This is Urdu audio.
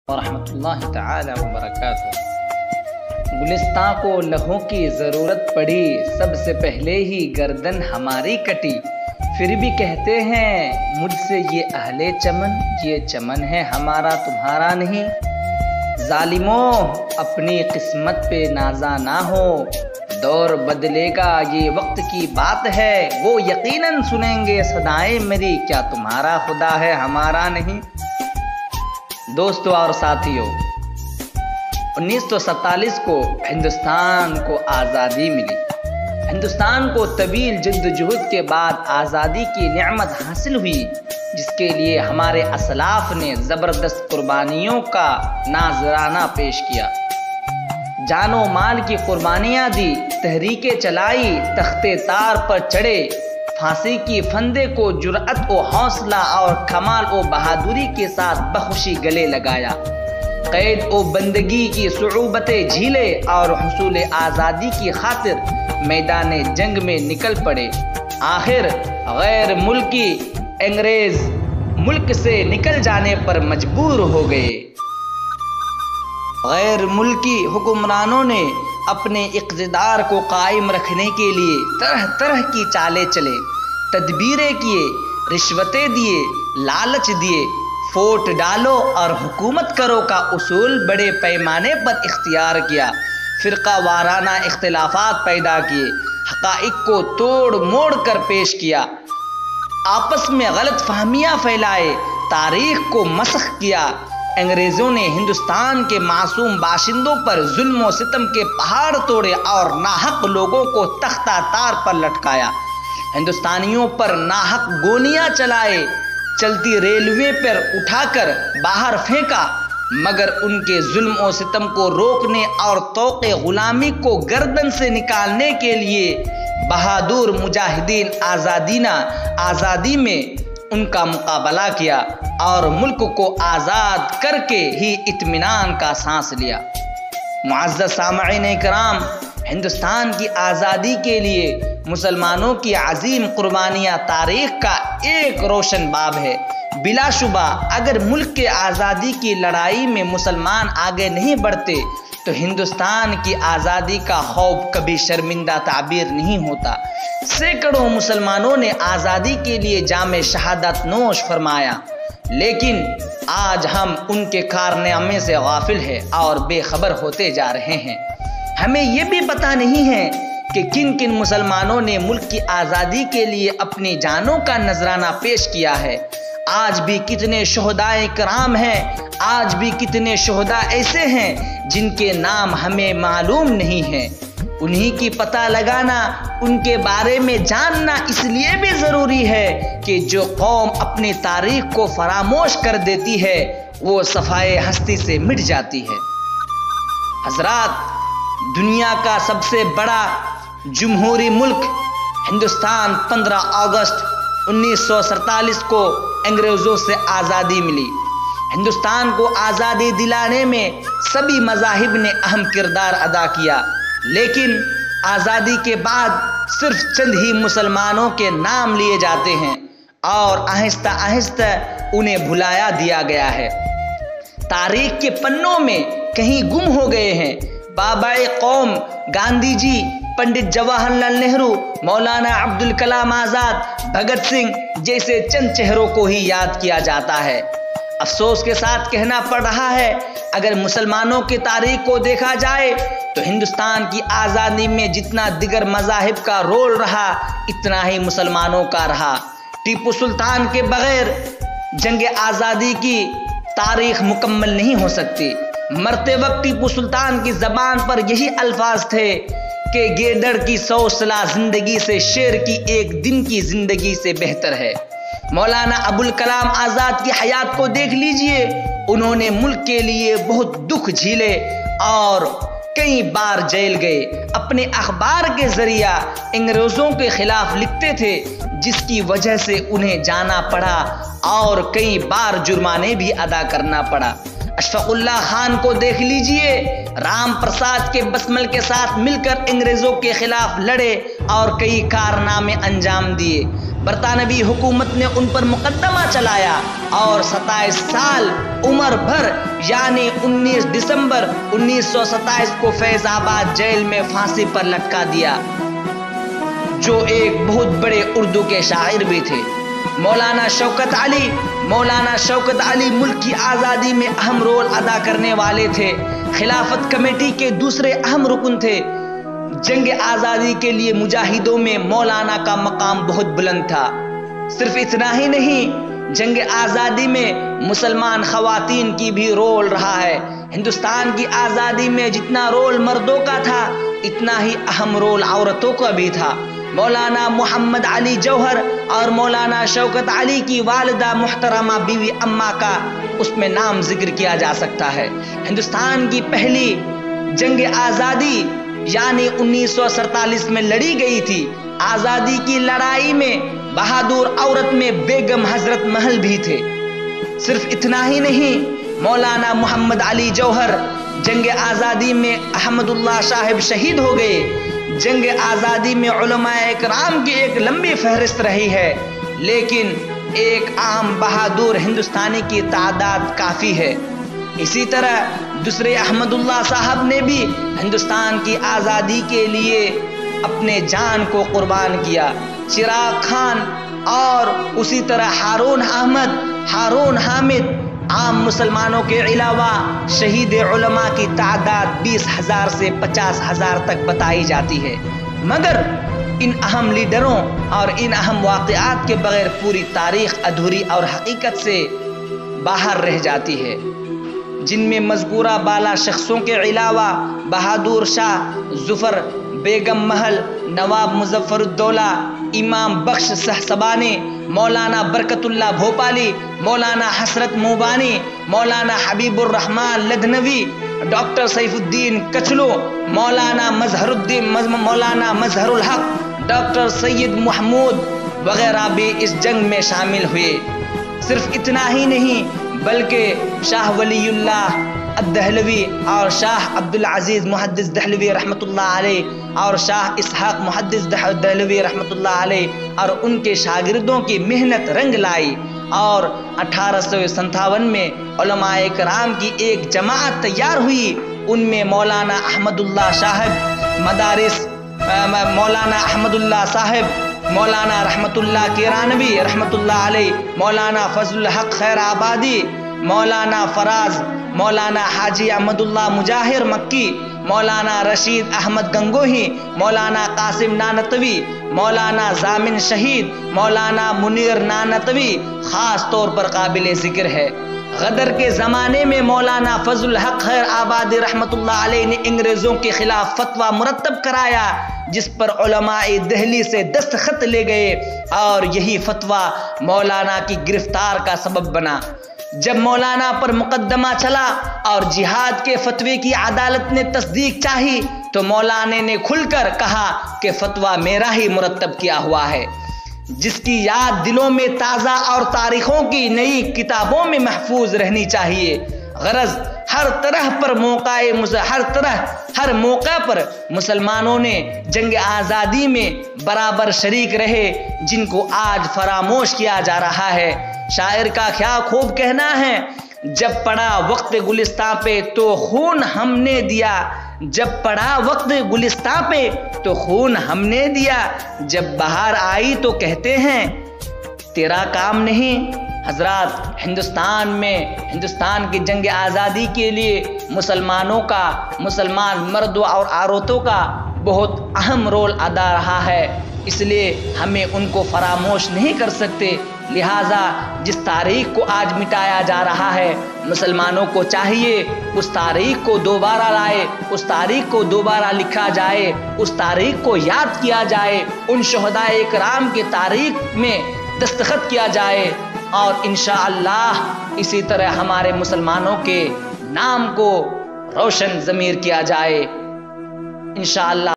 ورحمۃ اللہ تعالی وبرکاتہ۔ گلستاں کو لہو کی ضرورت پڑی، سب سے پہلے ہی گردن ہماری کٹی، پھر بھی کہتے ہیں مجھ سے یہ اہل چمن، یہ چمن ہے ہمارا تمہارا نہیں۔ ظالموں اپنی قسمت پہ نازا نہ ہو، دور بدلے گا یہ وقت کی بات ہے، وہ یقیناً سنیں گے صدائیں میری، کیا تمہارا خدا ہے ہمارا نہیں۔ دوستو اور ساتھیو، 1947 کو ہندوستان کو آزادی ملی۔ ہندوستان کو طویل جدوجہد کے بعد آزادی کی نعمت حاصل ہوئی، جس کے لیے ہمارے اسلاف نے زبردست قربانیوں کا نذرانہ پیش کیا، جان و مال کی قربانیاں دی، تحریکیں چلائی، تختے تار پر چڑھے، پھانسی کی پھندے کو جرأت و حوصلہ اور کمال و بہادری کے ساتھ بخوشی گلے لگایا، قید و بندگی کی صعوبتیں جھیلے اور حصول آزادی کی خاطر میدان جنگ میں نکل پڑے۔ آخر غیر ملکی انگریز ملک سے نکل جانے پر مجبور ہو گئے۔ غیر ملکی حکمرانوں نے اپنے اقتدار کو قائم رکھنے کے لیے طرح طرح کی چالیں چلے، تدبیریں کیے، رشوتیں دیے، لالچ دیے، ووٹ ڈالو اور حکومت کرو کا اصول بڑے پیمانے پر اختیار کیا، فرقہ وارانہ اختلافات پیدا کیے، حقائق کو توڑ موڑ کر پیش کیا، آپس میں غلط فہمیاں پھیلائے، تاریخ کو مسخ کیا۔ انگریزوں نے ہندوستان کے معصوم باشندوں پر ظلم و ستم کے پہاڑ توڑے اور ناحق لوگوں کو تختہ تار پر لٹکایا، ہندوستانیوں پر ناحق گولیاں چلائے، چلتی ریلوے پر اٹھا کر باہر پھینکا، مگر ان کے ظلم و ستم کو روکنے اور طوق غلامی کو گردن سے نکالنے کے لیے بہادر مجاہدین آزادی میں ان کا مقابلہ کیا اور ملک کو آزاد کر کے ہی اطمینان کا سانس لیا۔ معزز سامعین کرام، ہندوستان کی آزادی کے لیے مسلمانوں کی عظیم قربانیاں تاریخ کا ایک روشن باب ہے۔ بلا شبہ اگر ملک کے آزادی کی لڑائی میں مسلمان آگے نہیں بڑھتے تو ہندوستان کی آزادی کا خوف کبھی شرمندہ تعبیر نہیں ہوتا۔ سینکڑوں مسلمانوں نے آزادی کے لیے جام شہادت نوش فرمایا، لیکن آج ہم ان کے کارنامے سے غافل ہیں اور بے خبر ہوتے جا رہے ہیں۔ ہمیں یہ بھی پتہ نہیں ہے کہ کن کن مسلمانوں نے ملک کی آزادی کے لیے اپنی جانوں کا نذرانہ پیش کیا ہے۔ آج بھی کتنے شہدائے کرام ہیں، آج بھی کتنے شہداء ایسے ہیں جن کے نام ہمیں معلوم نہیں ہیں۔ انہی کی پتہ لگانا، ان کے بارے میں جاننا اس لیے بھی ضروری ہے کہ جو قوم اپنی تاریخ کو فراموش کر دیتی ہے وہ صفائے ہستی سے مٹ جاتی ہے۔ حضرات، دنیا کا سب سے بڑا جمہوری ملک ہندوستان 15 اگست 1947 کو انگریزوں سے آزادی ملی۔ ہندوستان کو آزادی دلانے میں سبھی مذاہب نے اہم کردار ادا کیا، لیکن آزادی کے بعد صرف چند ہی مسلمانوں کے نام لیے جاتے ہیں اور آہستہ آہستہ انہیں بھلایا دیا گیا ہے، تاریخ کے پنوں میں کہیں گم ہو گئے ہیں۔ بابا قوم گاندھی جی، پنڈت جواہر لال نہرو، مولانا عبدالکلام آزاد، بھگت سنگھ جیسے چند چہروں کو ہی یاد کیا جاتا ہے۔ افسوس کے ساتھ کہنا پڑ رہا ہے، اگر مسلمانوں کی تاریخ کو دیکھا جائے تو ہندوستان کی آزادی میں جتنا دیگر مذاہب کا رول رہا اتنا ہی مسلمانوں کا رہا۔ ٹیپو سلطان کے بغیر جنگ آزادی کی تاریخ مکمل نہیں ہو سکتی۔ مرتے وقت ٹیپو سلطان کی زبان پر یہی الفاظ تھے کہ گیدڑ کی 100 سالہ زندگی سے شیر کی ایک دن کی زندگی سے بہتر ہے۔ مولانا ابوالکلام آزاد کی حیات کو دیکھ لیجئے، انہوں نے ملک کے لیے بہت دکھ جھیلے اور کئی بار جیل گئے، اپنے اخبار کے ذریعہ انگریزوں کے خلاف لکھتے تھے، جس کی وجہ سے انہیں جانا پڑا اور کئی بار جرمانے بھی ادا کرنا پڑا۔ اشفاق اللہ خان کو دیکھ لیجئے، رام پرساد کے بسمل کے ساتھ مل کر انگریزوں کے خلاف لڑے اور کئی کارنامے انجام دیے۔ برطانوی حکومت نے ان پر مقدمہ چلایا اور 27 سال عمر بھر یعنی 19 دسمبر 1927 کو فیض آباد جیل میں پھانسی پر لٹکا دیا، جو ایک بہت بڑے اردو کے شاعر بھی تھے۔ مولانا شوکت علی ملک کی آزادی میں اہم رول ادا کرنے والے تھے، خلافت کمیٹی کے دوسرے اہم رکن تھے۔ جنگ آزادی کے لیے مجاہدوں میں مولانا کا مقام بہت بلند تھا۔ صرف اتنا ہی نہیں، جنگ آزادی میں مسلمان خواتین کی بھی رول رہا ہے۔ ہندوستان کی آزادی میں جتنا رول مردوں کا تھا، اتنا ہی اہم رول عورتوں کا بھی تھا۔ مولانا محمد علی جوہر اور مولانا شوکت علی کی والدہ محترمہ بیوی اماں کا اس میں نام ذکر کیا جا سکتا ہے۔ ہندوستان کی پہلی جنگ آزادی یعنی 1947 میں لڑی گئی تھی۔ آزادی کی لڑائی میں بہادر عورت میں بیگم حضرت محل بھی تھے۔ صرف اتنا ہی نہیں، مولانا محمد علی جوہر جنگ آزادی میں احمد اللہ صاحب شہید ہو گئے۔ جنگ آزادی میں علماء اکرام کی ایک لمبی فہرست رہی ہے، لیکن ایک عام بہادر ہندوستانی کی تعداد کافی ہے۔ اسی طرح دوسرے احمد اللہ صاحب نے بھی ہندوستان کی آزادی کے لیے اپنے جان کو قربان کیا۔ چراغ خان اور اسی طرح ہارون حامد عام مسلمانوں کے علاوہ شہید علماء کی تعداد 20,000 سے 50,000 تک بتائی جاتی ہے، مگر ان اہم لیڈروں اور ان اہم واقعات کے بغیر پوری تاریخ ادھوری اور حقیقت سے باہر رہ جاتی ہے، جن میں مذکورہ بالا شخصوں کے علاوہ بہادر شاہ ظفر، بیگم محل، نواب مظفر الدولہ، امام بخش سہسبانی، مولانا برکت اللہ بھوپالی، مولانا حسرت موبانی، مولانا حبیب الرحمان لدھنوی، ڈاکٹر سیف الدین کچلو، مولانا مظہر الحق، ڈاکٹر سید محمود وغیرہ بھی اس جنگ میں شامل ہوئے۔ صرف اتنا ہی نہیں بلکہ شاہ ولی اللہ الدہلوی اور شاہ عبدالعزیز محدث دہلوی رحمۃ اللہ علیہ اور شاہ اسحاق محدث دہلوی رحمۃ اللہ علیہ اور ان کے شاگردوں کی محنت رنگ لائی، اور 1857 میں علماء کرام کی ایک جماعت تیار ہوئی۔ ان میں مولانا احمد اللہ صاحب مدارس، مولانا احمد اللہ صاحب، مولانا رحمت اللہ کیرانوی رحمت اللہ علیہ، مولانا فضل الحق خیر آبادی، مولانا فراز، مولانا حاجی احمد اللہ مجاہر مکی، مولانا رشید احمد گنگوہی، مولانا قاسم نانتوی، مولانا ضامن شہید، مولانا منیر نانتوی خاص طور پر قابل ذکر ہے۔ غدر کے زمانے میں مولانا فضل الحق خیر آبادی رحمت اللہ علیہ نے انگریزوں کے خلاف فتویٰ مرتب کرایا، جس پر علماء دہلی سے دستخط لے گئے، اور یہی فتویٰ مولانا کی گرفتار کا سبب بنا۔ جب مولانا پر مقدمہ چلا اور جہاد کے فتوے کی عدالت نے تصدیق چاہی، تو مولانا نے کھل کر کہا کہ فتویٰ میرا ہی مرتب کیا ہوا ہے، جس کی یاد دلوں میں تازہ اور تاریخوں کی نئی کتابوں میں محفوظ رہنی چاہیے۔ غرض ہر موقع پر مسلمانوں نے جنگ آزادی میں برابر شریک رہے، جن کو آج فراموش کیا جا رہا ہے۔ شاعر کا کیا خوب کہنا ہے، جب پڑا وقت گلستاں پہ تو خون ہم نے دیا، جب پڑا وقت گلستاں پہ تو خون ہم نے دیا، جب بہار آئی تو کہتے ہیں تیرا کام نہیں۔ حضرات، ہندوستان کی جنگ آزادی کے لیے مسلمان مردوں اور عورتوں کا بہت اہم رول ادا رہا ہے، اس لیے ہمیں ان کو فراموش نہیں کر سکتے۔ لہٰذا جس تاریخ کو آج مٹایا جا رہا ہے، مسلمانوں کو چاہیے اس تاریخ کو دوبارہ لائے، اس تاریخ کو دوبارہ لکھا جائے، اس تاریخ کو یاد کیا جائے، ان شہداء کرام کی تاریخ میں دستخط کیا جائے، اور انشاءاللہ اسی طرح ہمارے مسلمانوں کے نام کو روشن ضمیر کیا جائے انشاءاللہ۔